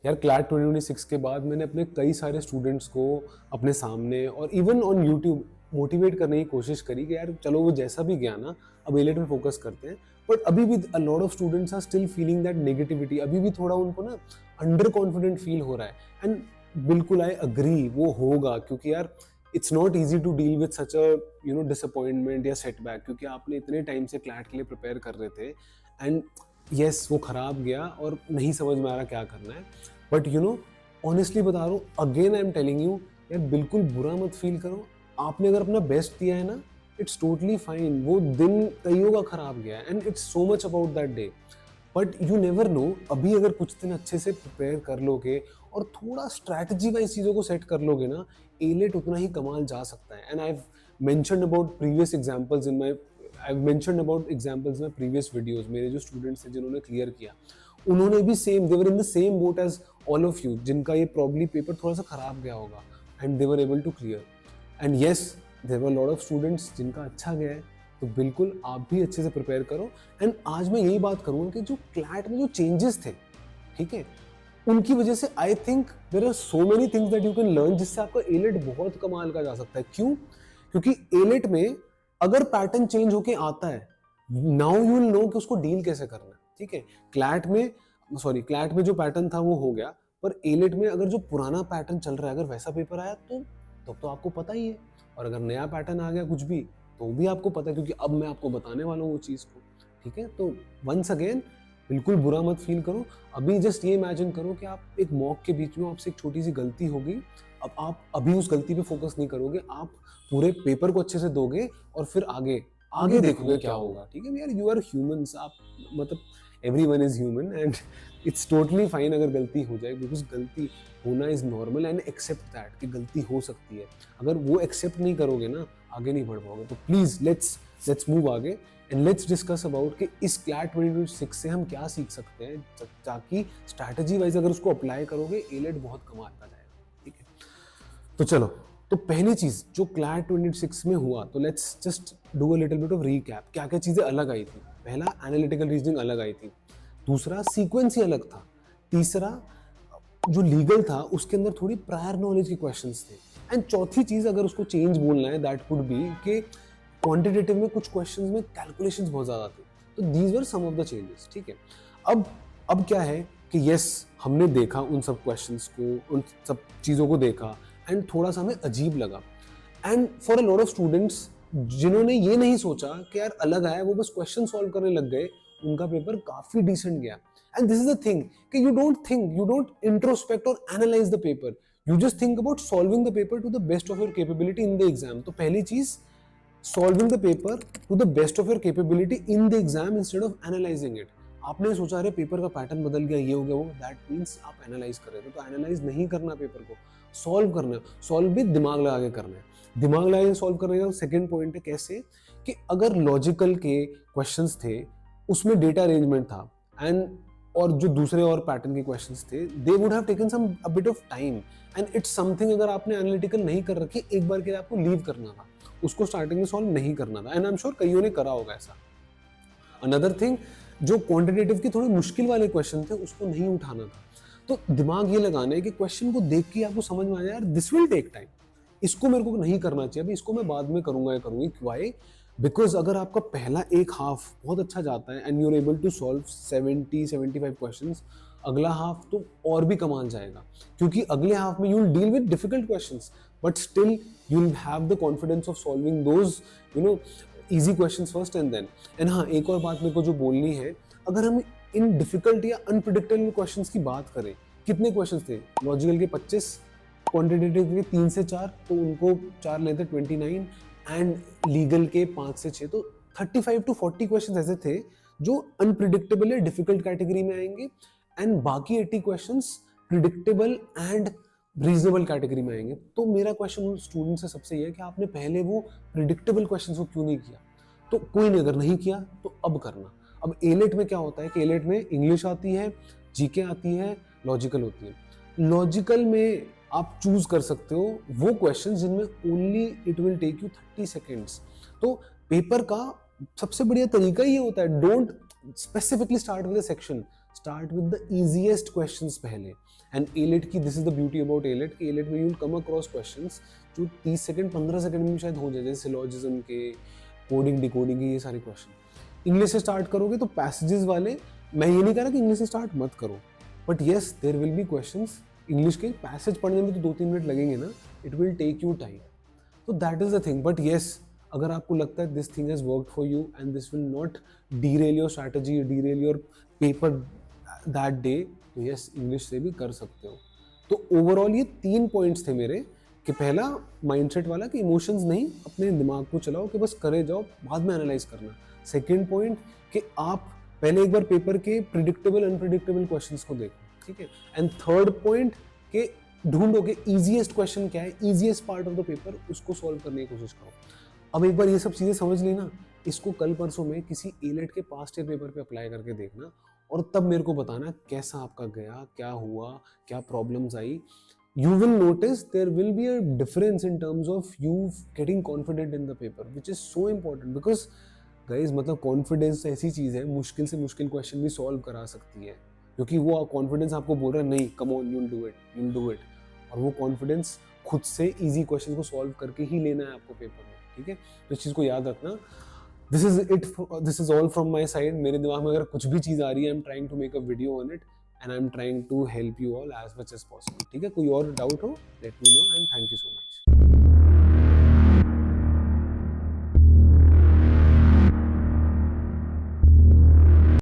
यार क्लैट 2026 के बाद मैंने अपने कई सारे स्टूडेंट्स को अपने सामने और इवन ऑन यूट्यूब मोटिवेट करने की कोशिश करी कि यार चलो वो जैसा भी गया ना, अब एलेट में फोकस करते हैं। बट अभी भी a lot of students are still feeling that negativity, अभी भी थोड़ा उनको ना अंडर कॉन्फिडेंट फील हो रहा है। एंड बिल्कुल आई अग्री, वो होगा क्योंकि यार it's not easy to deal with such a disappointment या सेटबैक, क्योंकि आपने इतने टाइम से क्लैट के लिए प्रिपेयर कर रहे थे एंड यस वो खराब गया और नहीं समझ में आ रहा क्या करना है। बट ऑनेस्टली बता रहा हूँ, again I am telling you, यार बिल्कुल बुरा मत फील करो। आपने अगर अपना बेस्ट दिया है ना, इट्स टोटली फाइन। वो दिन कईयों का खराब गया and it's so much about that day. But you never know, अभी अगर कुछ दिन अच्छे से प्रिपेयर कर लोगे और थोड़ा स्ट्रैटेजी वाइज चीज़ों को सेट कर लोगे ना, एलेट उतना ही कमाल जा सकता है। And I have mentioned about previous examples in my I have mentioned about examples में प्रीवियस वीडियोस। मेरे जो स्टूडेंट्स थे जिन्होंने क्लियर किया, उन्होंने भी same, they were in the same boat as all of you, जिनका ये प्रॉब्ली पेपर थोड़ा सा खराब गया होगा and they were able to clear. And yes, there were lot of students जिनका अच्छा गया है, तो बिल्कुल आप भी अच्छे से प्रिपेयर करो। एंड आज मैं यही बात करूँगा कि जो क्लैट में जो चेंजेस थे, ठीक है, उनकी वजह से I think there are so many things that you can learn, जिससे आपका एलेट बहुत कमाल का जा सकता है। क्यों? क्योंकि एलेट में अगर पैटर्न चेंज होके आता है, नाउ यू विल नो कि उसको डील कैसे करना है। ठीक है, क्लैट में जो पैटर्न था वो हो गया, पर एलेट में अगर जो पुराना पैटर्न चल रहा है, अगर वैसा पेपर आया तो तब तो आपको पता ही है, और अगर नया पैटर्न आ गया कुछ भी, तो भी आपको पता है, क्योंकि अब मैं आपको बताने वाला हूँ वो चीज़ को। ठीक है, तो वंस अगेन बिल्कुल बुरा मत फील करो। अभी जस्ट ये इमेजिन करो कि आप एक मॉक के बीच में आपसे एक छोटी सी गलती हो गई। अब आप अभी उस गलती पे फोकस नहीं करोगे, आप पूरे पेपर को अच्छे से दोगे और फिर आगे आगे देखोगे क्या होगा। ठीक है यार, यू आर ह्यूमंस, आप मतलब everyone is human and it's totally fine अगर गलती हो जाए, बिकॉज गलती होना is normal and accept that कि गलती हो सकती है। अगर वो एक्सेप्ट नहीं करोगे ना, आगे नहीं बढ़ पाओगे। तो प्लीज लेट्स मूव आगे एंड लेट्स डिस्कस अबाउट कि इस क्लैट 2026 से हम क्या सीख सकते हैं, ताकि स्ट्रैटेजी वाइज अगर उसको अप्लाई करोगे, एलेट बहुत कमाल का जाएगा। ठीक है, तो चलो, तो पहली चीज जो क्लैट 2026 में हुआ, तो let's just do a little bit of recap. क्या क्या चीजें अलग आई थी? पहला, एनालिटिकल रीजनिंग अलग आई थी। दूसरा, सीक्वेंस ही अलग था। तीसरा, जो लीगल था उसके अंदर थोड़ी प्रायर नॉलेज के क्वेश्चंस थे। एंड चौथी चीज, अगर उसको चेंज बोलना है, दैट कुड बी कि क्वांटिटेटिव में कुछ क्वेश्चंस में कैलकुलेशंस बहुत ज्यादा थे। तो these were some of the changes. ठीक है, अब क्या है कि यस, हमने देखा उन सब क्वेश्चंस को, उन सब चीजों को देखा एंड थोड़ा सा हमें अजीब लगा। And for a lot of students जिन्होंने ये नहीं सोचा कि यार अलग आया, वो बस क्वेश्चन सॉल्व करने लग गए, उनका पेपर काफी डिसेंट गया। And this is the thing कि यू डोंट इंट्रोस्पेक्ट और analyse the paper, you just think about solving the paper two the best of your capability in the exam. तो पहली चीज, solving the paper two the best of your capability in the exam instead of analysing it. आपने सोचा अरे paper का pattern बदल गया, ये हो गया, वो, दैट मीन्स आप एनालाइज कर रहे थे। तो एनालाइज नहीं करना पेपर को, सॉल्व करना है। सॉल्व भी दिमाग लगा के करना है। दिमाग लगा के सॉल्व करने का सेकंड पॉइंट है कैसे, कि अगर लॉजिकल के क्वेश्चंस थे, उसमें डेटा अरेंजमेंट था, एंड और जो दूसरे और पैटर्न के क्वेश्चंस थे, they would have taken some a bit of time. And it's something, अगर आपने एनालिटिकल नहीं कर रखी, एक बार के लिए आपको लीव करना था, उसको स्टार्टिंग में सॉल्व नहीं करना था। एंड आई एम श्योर कईयों ने करा होगा ऐसा। अनदर थिंग, जो क्वांटिटेटिव के थोड़े मुश्किल वाले क्वेश्चन थे, उसको नहीं उठाना था। तो दिमाग ये लगाना है कि क्वेश्चन को देख के आपको समझ में आ जाए यार दिस विल टेक टाइम, इसको मेरे को नहीं करना चाहिए अभी, इसको मैं बाद में करूंगा या करूंगी। वाई? बिकॉज अगर आपका पहला एक हाफ बहुत अच्छा जाता है and you are able to solve 70-75 questions, अगला हाफ तो और भी कमाल जाएगा, क्योंकि अगले हाफ में you will deal with difficult questions, but still you will have the confidence of solving those easy questions first and then. And हाँ, एक और बात मेरे को जो बोलनी है, अगर हम इन डिफिकल्ट या अनप्रिडिक्टेबल क्वेश्चंस की बात करें, कितने क्वेश्चंस थे? लॉजिकल के 25, क्वांटिटेटिव के 3 से 4, तो उनको 4 लेते 29, एंड लीगल के 5 से 6, तो 35 to 40 क्वेश्चंस ऐसे थे जो अनप्रिडिक्टेबल या डिफिकल्ट कैटेगरी में आएंगे, एंड बाकी 80 questions predictable and reasonable category में आएंगे। तो मेरा क्वेश्चन स्टूडेंट से सबसे ये है कि आपने पहले वो प्रिडिक्टेबल क्वेश्चंस को क्यों नहीं किया? तो कोई नहीं, अगर नहीं किया तो अब करना। अब एलेट में क्या होता है कि एलेट में इंग्लिश आती है, जीके आती है, लॉजिकल होती है। लॉजिकल में आप चूज कर सकते हो वो क्वेश्चन जिनमें only it will take you 30 seconds. तो पेपर का सबसे बढ़िया तरीका ये होता है, don't specifically start with a section, start with the easiest questions पहले, एंड एलेट की this is the beauty about AILET कि एलेट में you will come across questions जो 30 सेकंड 15 सेकंड में शायद हो जाए, जैसे सिलॉजिज्म के, कोडिंग डिकोडिंग के, ये सारे क्वेश्चन। इंग्लिश से स्टार्ट करोगे तो पैसेजेस वाले, मैं ये नहीं कह रहा कि इंग्लिश से स्टार्ट मत करो, but yes there will be questions English के पैसेज पढ़ने में तो 2-3 मिनट लगेंगे ना, it will take you time. तो that is the thing. But yes, अगर आपको लगता है this thing has worked for you and this will not derail your strategy, derail your paper that day, तो यस इंग्लिश से भी कर सकते हो। तो ओवरऑल ये 3 पॉइंट्स थे मेरे, कि पहला माइंडसेट वाला कि इमोशंस नहीं, अपने दिमाग को चलाओ, कि बस करे जाओ, बाद में एनालाइज करना। सेकेंड पॉइंट कि आप पहले एक बार पेपर के प्रिडिक्टेबल अनप्रिडिक्टेबल क्वेश्चंस को देखो, ठीक है। एंड थर्ड पॉइंट कि ढूंढो कि इजीएस्ट क्वेश्चन क्या है, easiest part of the paper, उसको सॉल्व करने की कोशिश करो। अब एक बार ये सब चीजें समझ ली ना, इसको कल परसों में किसी एलेट के पास्ट ईयर पेपर पे अप्लाई करके देखना, और तब मेरे को बताना कैसा आपका गया, क्या हुआ, क्या problems I. You will notice there will be a difference in terms of you getting confident in the paper, which is so important because guys, मतलब कॉन्फिडेंस ऐसी चीज़ है, मुश्किल से मुश्किल क्वेश्चन भी सॉल्व करा सकती है, क्योंकि वो कॉन्फिडेंस आपको बोल रहा है नहीं, come on, you'll do it, you'll do it, और वो कॉन्फिडेंस खुद से इजी क्वेश्चन को सॉल्व करके ही लेना है आपको पेपर में, ठीक है। तो इस चीज़ को याद रखना। This is it, this is all from my side. मेरे दिमाग में अगर कुछ भी चीज़ आ रही है, I am trying to make a video on it and I'm trying to help you all as much as possible. ठीक है, कोई और डाउट हो, let me know and thank you so much.